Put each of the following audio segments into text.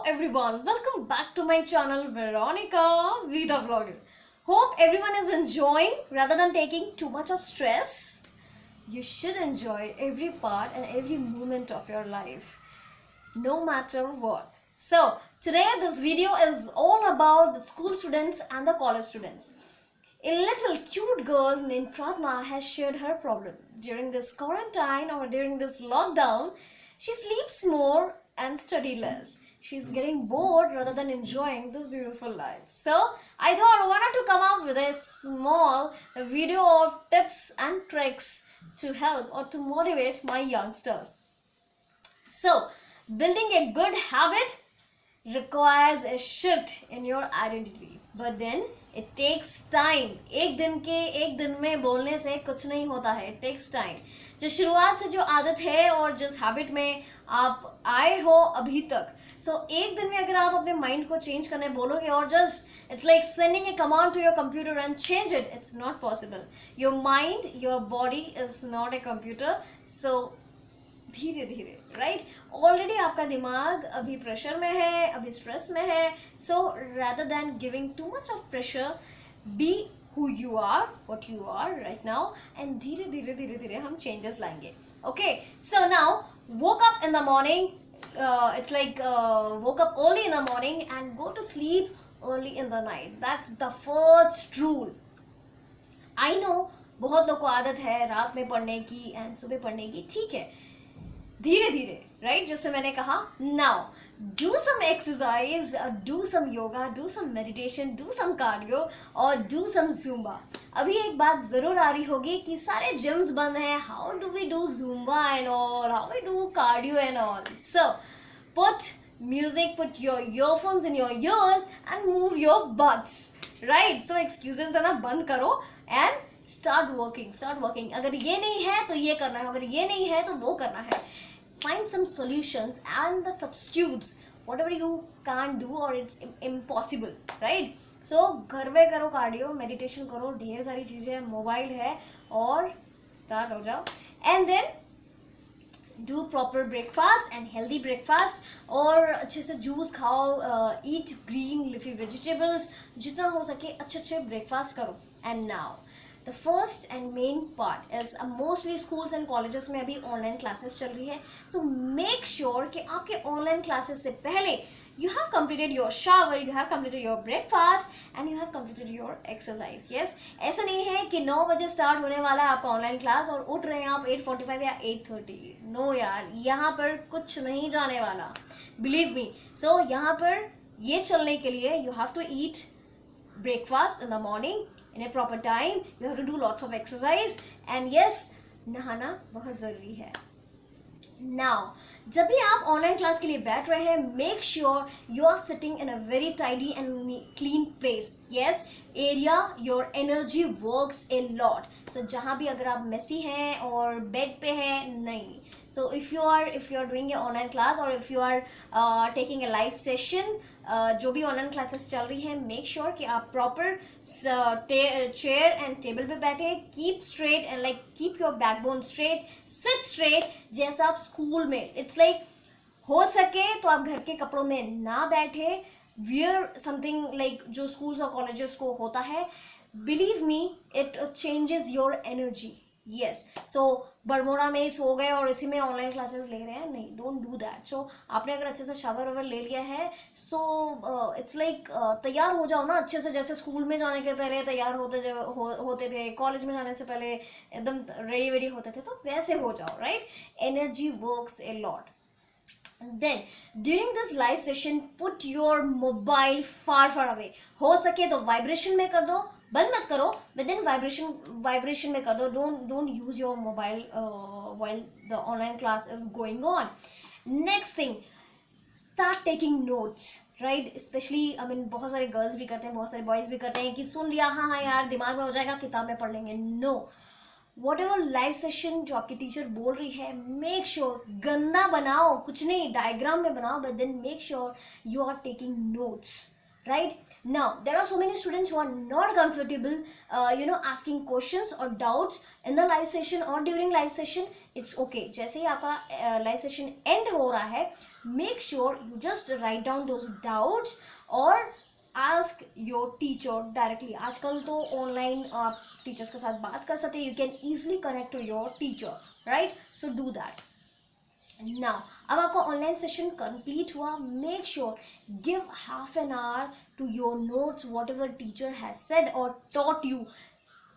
everyone, welcome back to my channel Veronica Vita Vlogger. Hope everyone is enjoying rather than taking too much of stress. You should enjoy every part and every moment of your life, no matter what. So today this video is all about the school students and the college students. A little cute girl named Pratna has shared her problem. During this quarantine or during this lockdown, she sleeps more and study less. She's getting bored rather than enjoying this beautiful life. So I thought I wanted to come up with a small video of tips and tricks to help or to motivate my youngsters. So building a good habit requires a shift in your identity, but then it takes time. एक दिन में बोलने से कुछ नहीं होता है. It takes time. जो शुरुआत से जो आदत है और जिस हैबिट में आप आए हो अभी तक, so एक दिन में अगर आप अपने माइंड को चेंज करने बोलोगे और just it's like sending a command to your computer and change it, it's not possible. Your mind, your body is not a computer. So धीरे धीरे, राइट, ऑलरेडी आपका दिमाग अभी प्रेशर में है, अभी स्ट्रेस में है. So rather than giving too much of pressure, be who you are, what you are right now, and धीरे धीरे धीरे धीरे हम changes लाएंगे. Okay, so now woke up in the morning, it's like woke up early in the morning and go to sleep early in the night. That's the first rule. I know बहुत लोग को आदत है रात में पढ़ने की एंड सुबह पढ़ने की, ठीक है, धीरे धीरे, राइट, जैसे मैंने कहा. Now do some exercise, do some yoga, do some meditation, do some cardio और डू सम जुम्बा. अभी एक बात जरूर आ रही होगी कि सारे जिम्स बंद हैं. How do we do Zumba and all, how we do cardio and all. So put music, put your earphones in your ears and move your butts, right. So excuses देना बंद करो एंड स्टार्ट वर्किंग. अगर ये नहीं है तो ये करना है, अगर ये नहीं है तो वो करना है. Find some solutions and the substitutes, whatever you can't do or it's impossible, right? So घर में करो कार्डियो, मेडिटेशन करो, ढेर सारी चीज़ें, मोबाइल है और स्टार्ट हो जाओ. And then do proper breakfast and healthy breakfast, और अच्छे से जूस खाओ, ईट ग्रीन लीफी वेजिटेबल्स, जितना हो सके अच्छे ब्रेकफास्ट करो. And now the first and main part is mostly schools and colleges में अभी ऑनलाइन क्लासेस चल रही है. सो मेक श्योर कि आपके ऑनलाइन क्लासेस से पहले you have completed your shower, you have completed your breakfast and you have completed your exercise. Yes, ऐसा नहीं है कि 9 बजे स्टार्ट होने वाला है आपका ऑनलाइन क्लास और उठ रहे हैं आप 8:45 या 8:30. नो यार, यहाँ पर कुछ नहीं जाने वाला, बिलीव मी. सो यहाँ पर ये चलने के लिए you have to eat breakfast in the morning in a proper time. You have to do lots of exercise and yes, नहाना बहुत ज़रूरी है. Now, जब भी आप ऑनलाइन क्लास के लिए बैठ रहे हैं, make sure you are sitting in a very tidy and clean place. Yes, area your energy works a lot. So जहाँ भी अगर आप मेसी हैं और बेड पे हैं, नहीं. So if you are doing a online class और if you are taking a live session, जो भी ऑनलाइन क्लासेस चल रही हैं, मेक श्योर कि आप प्रॉपर चेयर एंड टेबल पे बैठे. Keep straight and like keep your backbone straight, seat straight, जैसा आप स्कूल में. इट्स लाइक हो सके तो आप घर के कपड़ों में ना बैठे. वियर समथिंग लाइक जो स्कूल्स और कॉलेजेस को होता है. Believe me, it changes your energy. Yes, so bermuda में सो गए और इसी में ऑनलाइन क्लासेस ले रहे हैं, नहीं, डोंट डू दैट. सो आपने अगर अच्छे से शावर वावर ले लिया है, सो इट्स लाइक तैयार हो जाओ ना अच्छे से, जैसे स्कूल में जाने के पहले तैयार होते थे, कॉलेज में जाने से पहले एकदम रेडी वेडी होते थे, तो वैसे हो जाओ, right. Energy works a lot. Then during this live session, put your mobile far away. हो सके तो वाइब्रेशन में कर दो, बंद मत करो, but then वाइब्रेशन में कर दो. Don't use your mobile while the online class is going on. Next thing, start taking notes, right? Especially I mean बहुत सारे गर्ल्स भी करते हैं, बहुत सारे बॉयज़ भी करते हैं कि सुन लिया, हाँ यार दिमाग में हो जाएगा, किताब में पढ़ लेंगे. No, whatever लाइव सेशन जो आपकी टीचर बोल रही है, मेक श्योर गंदा बनाओ, कुछ नहीं डायग्राम में बनाओ, but then make sure you are taking notes, right? Now there are so many students who are not comfortable asking questions or doubts in the live session or during live session. It's okay, जैसे ही आपका live session end हो रहा है, make sure you just write down those doubts or ask your teacher directly. आजकल तो online आप teachers के साथ बात कर सकते हैं, you can easily connect to your teacher, right? So do that. Now, अब आपका ऑनलाइन सेशन कंप्लीट हुआ, make sure give half an hour to your notes, whatever teacher has said और टॉट यू.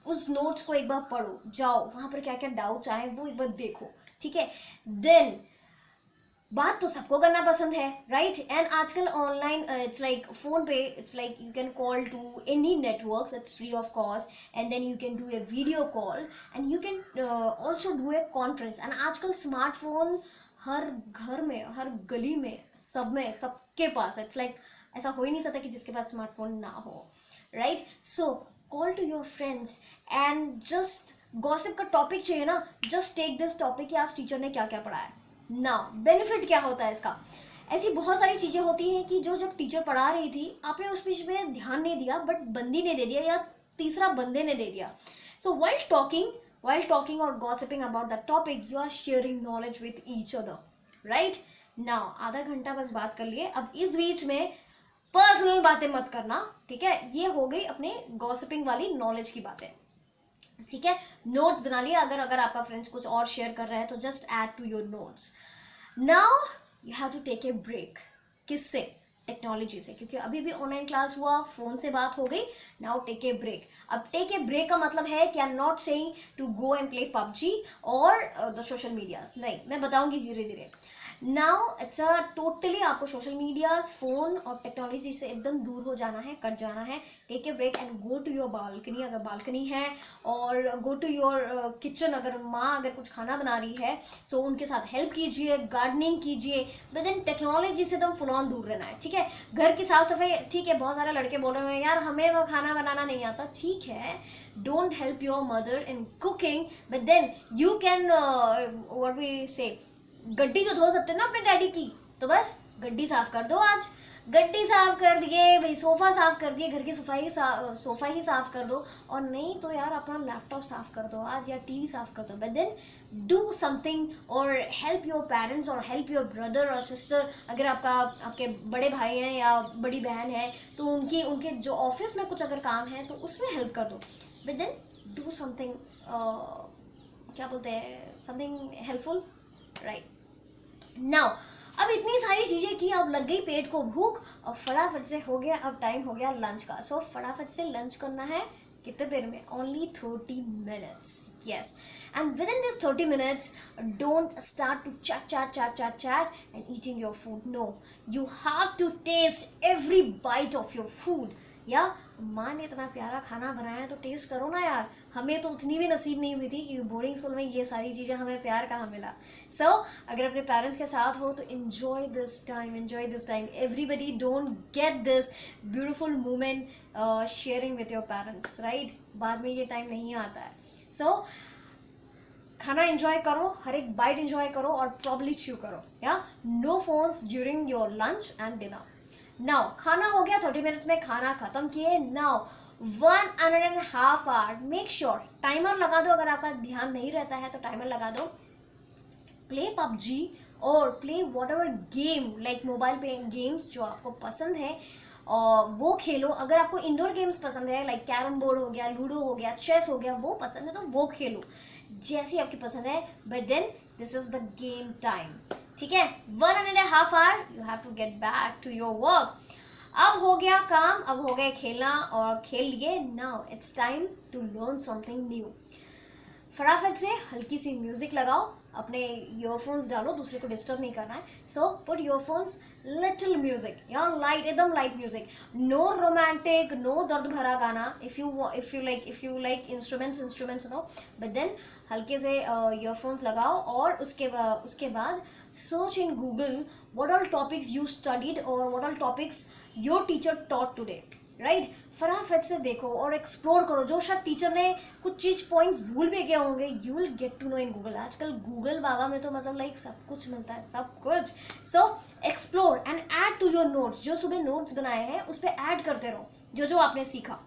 उस notes को एक बार पढ़ो, जाओ वहाँ पर क्या क्या डाउट्स आए वो एक बार देखो, ठीक है? देन बात तो सबको करना पसंद है, राइट? एंड आजकल ऑनलाइन इट्स लाइक फोन पे, it's like you can call to any networks, it's free of cost, and then you can do a video call and you can also do a conference. And आजकल smartphone हर घर में, हर गली में, सब में, सबके पास. इट्स लाइक ऐसा हो ही नहीं सकता कि जिसके पास स्मार्टफोन ना हो, right? So call to your friends and just gossip का टॉपिक चाहिए ना, जस्ट टेक दिस टॉपिक कि आज टीचर ने क्या क्या पढ़ाया. नाउ बेनिफिट क्या होता है इसका? ऐसी बहुत सारी चीज़ें होती हैं कि जो जब टीचर पढ़ा रही थी आपने उस बीच में ध्यान नहीं दिया, बट बंदी ने दे दिया या तीसरा बंदे ने दे दिया. सो while talking or gossiping about the topic, you are sharing knowledge with each other, right? Now आधा घंटा बस बात कर लिए, अब इस बीच में पर्सनल बातें मत करना, ठीक है? ये हो गई अपने गॉसिपिंग वाली नॉलेज की बातें, ठीक है? नोट्स बना लिया, अगर आपका फ्रेंड्स कुछ और शेयर कर रहा है तो just add to your notes. Now you have to take a break. किससे? टेक्नोलॉजी से, क्योंकि अभी भी ऑनलाइन क्लास हुआ, फोन से बात हो गई. Now take a break. अब टेक ए ब्रेक का मतलब है कि I am not saying to go and play PUBG और द सोशल मीडियाज, नहीं, मैं बताऊंगी धीरे धीरे. नाउ इट्स अ टोटली आपको सोशल मीडियाज, फोन और टेक्नोलॉजी से एकदम दूर हो जाना है, कट जाना है. Take a break and go to your balcony, अगर बालकनी है, और गो टू योर किचन, अगर माँ अगर कुछ खाना बना रही है सो उनके साथ हेल्प कीजिए, गार्डनिंग कीजिए, बट देन टेक्नोलॉजी से एकदम फुल ऑन दूर रहना है, ठीक है? घर की साफ सफाई, ठीक है? बहुत सारे लड़के बोल रहे हैं यार हमें तो खाना बनाना नहीं आता, ठीक है, don't help your mother in cooking, but then you can what we say, गड्डी तो धो सकते हैं ना अपने डैडी की, तो बस गड्डी साफ कर दो. आज गड्डी साफ कर दिए भाई, सोफा साफ कर दिए, घर की सोफा ही साफ कर दो, और नहीं तो यार अपना लैपटॉप साफ कर दो आज, या टीवी साफ कर दो. बट देन डू समथिंग और हेल्प योर पेरेंट्स और हेल्प योर ब्रदर और सिस्टर. अगर आपके बड़े भाई हैं या बड़ी बहन है तो उनके जो ऑफिस में कुछ अगर काम है तो उसमें हेल्प कर दो. बट देन डू समथिंग, क्या बोलते हैं, समथिंग हेल्पफुल, राइट? नाउ अब इतनी सारी चीज़ें की, अब लग गई पेट को भूख और फटाफट से हो गया, अब टाइम हो गया लंच का. सो फटाफट से लंच करना है. कितने देर में? Only 30 minutes. Yes. And within this 30 minutes, don't start to chat and eating your food. No. You have to taste every bite of your food. या माँ ने इतना प्यारा खाना बनाया है तो टेस्ट करो ना यार. हमें तो उतनी भी नसीब नहीं हुई थी कि बोर्डिंग स्कूल में ये सारी चीज़ें, हमें प्यार कहाँ मिला. सो अगर अपने पेरेंट्स के साथ हो तो enjoy this time. Everybody don't get this beautiful moment sharing with your parents, right? बाद में ये टाइम नहीं आता है. सो खाना एंजॉय करो, हर एक बाइट एंजॉय करो और प्रॉपर्ली च्यू करो. या no phones during your lunch and dinner. Now खाना हो गया, 30 मिनट्स में खाना खत्म किए. Now 1.5 hour, make sure timer लगा दो. अगर आपका ध्यान नहीं रहता है तो टाइमर लगा दो. प्ले पबजी और play what ever game, like mobile पे गेम्स जो आपको पसंद है और वो खेलो. अगर आपको इंडोर गेम्स पसंद है, लाइक कैरम बोर्ड हो गया, लूडो हो गया, चेस हो गया, वो पसंद है तो वो खेलो जैसी आपकी पसंद है. But then this is the game time, ठीक है? 1.5 hour, you have to get back to your work. अब हो गया काम, अब हो गया खेलना और खेल लिए. Now it's time to learn something new. फटाफट से हल्की सी म्यूजिक लगाओ, अपने ईयरफोन्स डालो, दूसरे को डिस्टर्ब नहीं करना है. So put earphones, little music, यार लाइट, एकदम light music. No romantic, no दर्द भरा गाना. If you like instruments no, but then हल्के से ईयरफोन्स लगाओ और उसके बाद search in Google what all topics you studied और what all topics your teacher taught today. Right फटाफट से देखो और एक्सप्लोर करो, जो शायद टीचर ने कुछ चीज पॉइंट्स भूल भी गए होंगे, you will get to know in Google. आजकल गूगल बाबा में तो मतलब लाइक सब कुछ मिलता है, सब कुछ। So explore and add to your notes, जो सुबह नोट्स बनाए हैं उस पर ऐड करते रहो जो जो आपने सीखा।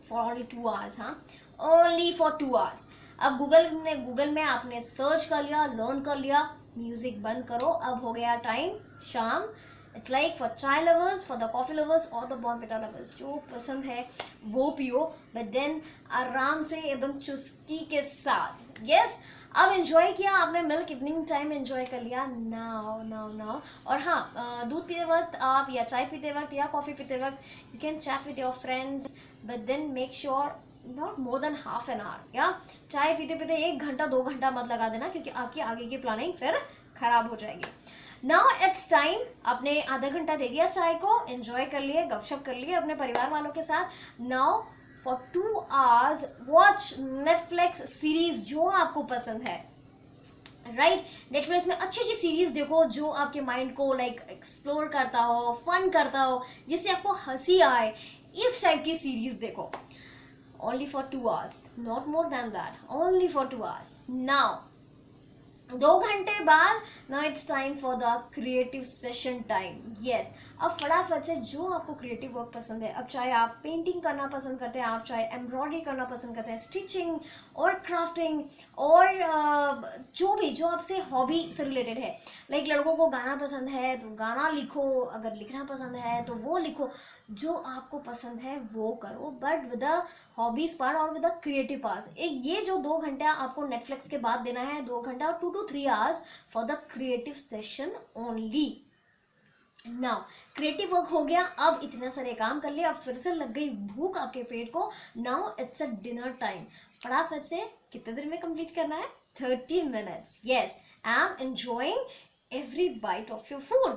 फॉर ओनली 2 आवर्स, हाँ, ओनली फॉर 2 आवर्स। अब गूगल में आपने सर्च कर लिया, लर्न कर लिया, म्यूजिक बंद करो, अब हो गया टाइम शाम। इट्स लाइक फॉर चाय lovers, for the coffee lovers और द बॉर्नविटा लवर्स, जो पसंद है वो पियो, बट देन आराम से एकदम चुस्की के साथ। यस, अब एंजॉय किया आपने, मिल्क इवनिंग टाइम एंजॉय कर लिया। नाउ नाउ नाउ, और हाँ, दूध पीते वक्त आप या चाय पीते वक्त या कॉफ़ी पीते वक्त you can chat with your friends, but then make sure not more than half an hour. या चाय पीते पीते 1 घंटा 2 घंटा मत लगा देना, क्योंकि आपकी आगे की प्लानिंग फिर खराब हो जाएगी। नाउ इट्स टाइम, आपने आधा घंटा दे दिया चाय को, एंजॉय कर लिए, गपशप कर लिए अपने परिवार वालों के साथ। Now for 2 hours watch Netflix series जो आपको पसंद है, राइट नेटफ्लिक्स में अच्छी अच्छी सीरीज देखो जो आपके माइंड को लाइक एक्सप्लोर करता हो, फन करता हो, जिससे आपको हंसी आए, इस टाइप की सीरीज देखो। Only for 2 hours, not more than that, only for 2 hours. Now 2 घंटे बाद, now it's time for the creative session time. Yes, अब फटाफट से जो आपको क्रिएटिव वर्क पसंद है, अब चाहे आप पेंटिंग करना पसंद करते हैं, आप चाहे एम्ब्रॉयडरी करना पसंद करते हैं, स्टिचिंग और क्राफ्टिंग और जो आपसे हॉबी से रिलेटेड है, लाइक लड़कों को गाना पसंद है तो गाना लिखो, अगर लिखना पसंद है तो वो लिखो, जो आपको पसंद है वो करो, but with the hobbies part और विद द क्रिएटिव पार्ट। एक ये जो 2 घंटा आपको नेटफ्लिक्स के बाद देना है, 2 घंटा और 2 to 3 hours for the creative session only. Now creative work हो गया, अब इतना सारे काम कर लिया, अब फिर से लग गई भूख आपके पेट को। Now it's a dinner time, फटाफट से कितने देर में कंप्लीट करना है? 30 minutes. Yes, I am enjoying every bite of your food.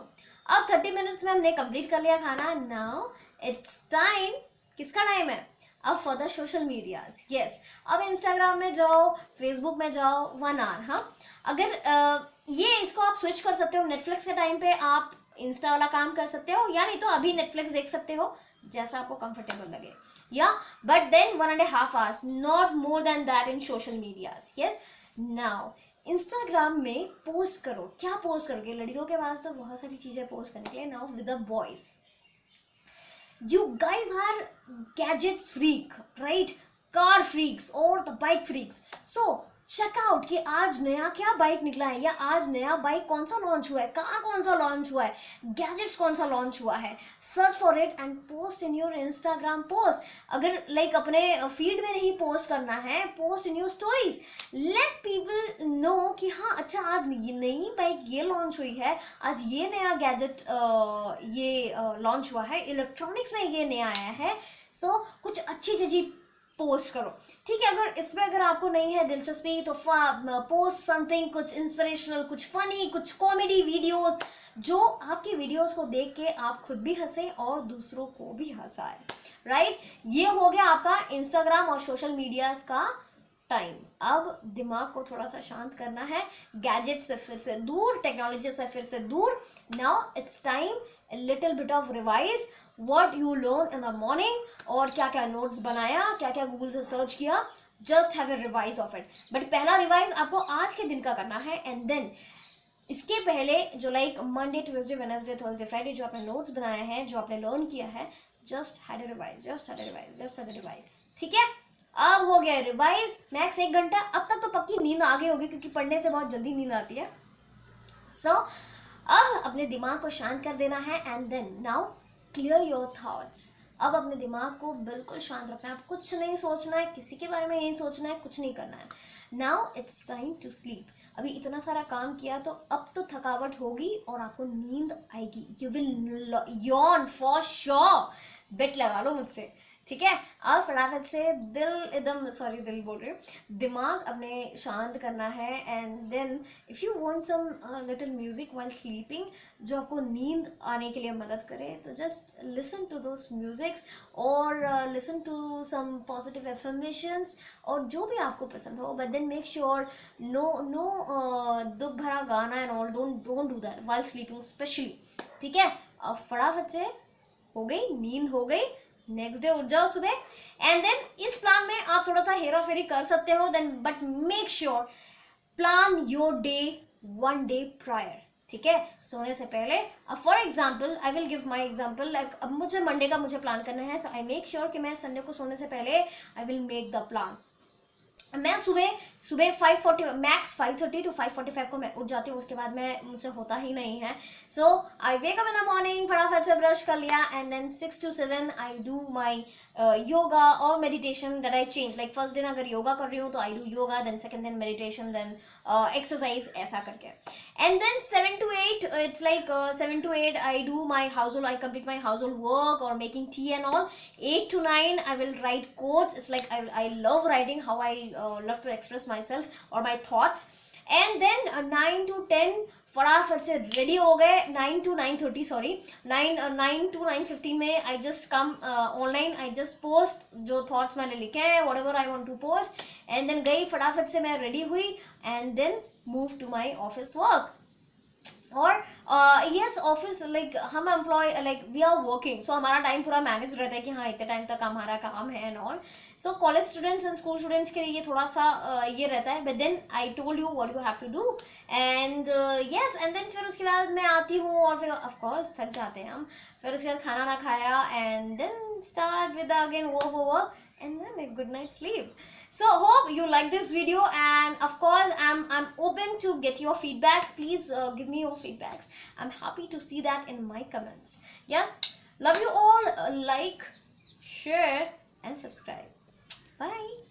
अब 30 मिनट्स में हमने कंप्लीट कर लिया खाना। नाउ इट्स टाइम, किसका टाइम है? अब for the social medias. Yes, अब इंस्टाग्राम में जाओ, फेसबुक में जाओ, 1 आवर। हाँ, अगर ये इसको आप स्विच कर सकते हो, नेटफ्लिक्स के टाइम पे आप इंस्टा वाला काम कर सकते हो, या नहीं तो अभी नेटफ्लिक्स देख सकते हो, जैसा आपको कंफर्टेबल लगे। या but then 1.5 hours, not more than that in social medias. Yes, now Instagram में पोस्ट करो। क्या पोस्ट करोगे? लड़कियों के पास तो बहुत सारी चीजें पोस्ट करने के लिए। Now with the boys, you guys are gadgets freak, right? car freaks और the bike freaks, so check out कि आज नया क्या बाइक निकला है, या आज नया बाइक कौन सा लॉन्च हुआ है, कार कौन सा लॉन्च हुआ है, गैजेट्स कौन सा लॉन्च हुआ है। Search for it and post in your Instagram post. अगर लाइक अपने फीड में नहीं पोस्ट करना है, post in your stories, let people know कि हाँ अच्छा आज ये नई बाइक ये लॉन्च हुई है, आज ये नया गैजेट ये लॉन्च हुआ है, इलेक्ट्रॉनिक्स में ये नया आया है। सो कुछ अच्छी चीज़ पोस्ट करो, ठीक है। अगर इसमें अगर आपको नहीं है दिलचस्पी तो पोस्ट समथिंग, कुछ इंस्पिरेशनल, कुछ फनी, कुछ कॉमेडी वीडियोस, जो आपकी वीडियोस को देख के आप खुद भी हंसे और दूसरों को भी हंसाए, राइट। ये हो गया आपका इंस्टाग्राम और सोशल मीडिया का टाइम। अब दिमाग को थोड़ा सा शांत करना है, गैजेट से फिर से दूर, टेक्नोलॉजी से फिर से दूर। Now it's time little bit of revise what you learn in the morning, और क्या क्या नोट्स बनाया, क्या क्या गूगल से सर्च किया, just have a revise of it. But पहला रिवाइज आपको आज के दिन का करना है, एंड देन इसके पहले जो like Monday, Tuesday, Wednesday, Thursday, Friday जो आपने नोट्स बनाए हैं, जो आपने लर्न किया है, just had a revise, just had a revise, just had a revise, ठीक है। अब हो गया रिवाइज, मैक्स 1 घंटा। अब तक तो पक्की नींद आ गई होगी, क्योंकि पढ़ने से बहुत जल्दी नींद आती है। सो अब अपने दिमाग को शांत कर देना है, and then now clear your thoughts. अब अपने दिमाग को बिल्कुल शांत रखना है, अब कुछ नहीं सोचना है, किसी के बारे में नहीं सोचना है, कुछ नहीं करना है। Now it's time to sleep. अभी इतना सारा काम किया तो अब तो थकावट होगी और आपको नींद आएगी, you will yawn for sure. बेट लगा लो मुझसे, ठीक है। अब फटाफट से दिल बोल रही हूँ, दिमाग अपने शांत करना है, and then if you want some little music while sleeping, जो आपको नींद आने के लिए मदद करे, तो just listen to those musics और listen to some positive affirmations, और जो भी आपको पसंद हो, but then make sure no दुख भरा गाना and all, don't do that while sleeping specially, ठीक है। अब फटाफट से हो गई नींद, हो गई, नेक्स्ट डे उठ जाओ सुबह, एंड देन इस प्लान में आप थोड़ा सा हेरा फेरी कर सकते हो then, but make sure plan your day 1 day prior, ठीक है, सोने से पहले. अब for example I will give my example, like अब मुझे मंडे का मुझे प्लान करना है, सो आई मेक श्योर कि मैं संडे को सोने से पहले I will make the plan. मैं सुबह सुबह 5:40 मैक्स 5:30 to 5:45 को मैं उठ जाती हूँ, उसके बाद मैं मुझसे होता ही नहीं है. So I wake up in the morning, फटाफट से ब्रश कर लिया, and then 6 to 7 I do my yoga और meditation that I change. Like first दिन अगर योगा कर रही हूँ तो I do yoga, then second दिन मेडिटेशन, देन एक्सरसाइज, ऐसा करके. And then 7 to 8 it's like 7 to 8 I do my household, I complete my house hold work और making tea and all. 8 to 9 I will write quotes. It's like I love writing, how I love to express myself or my thoughts. And then 9 to 10 फटाफट से ready हो गए. 9 to 9:30 sorry 9 to 9:15 में I just come online, I just post जो thoughts मैंने लिखे हैं, whatever I want to post, and then गई फटाफट से मैं रेडी हुई, and then move to my office work. और यस ऑफिस लाइक हम employ like we are working, so हमारा टाइम पूरा मैनेज रहता है कि हाँ इतने टाइम तक हमारा काम है and all. So college students and school students के लिए ये थोड़ा सा ये रहता है, but then I told you what you have to do, and yes, and then फिर उसके बाद मैं आती हूँ और फिर ऑफ कोर्स थक जाते हैं हम, फिर उसके बाद खाना ना खाया, and then start with again work and then a good night sleep. So hope you like this video, and of course I'm open to get your feedbacks. Please give me your feedbacks. I'm happy to see that in my comments. Yeah, love you all. Like, share and subscribe. Bye.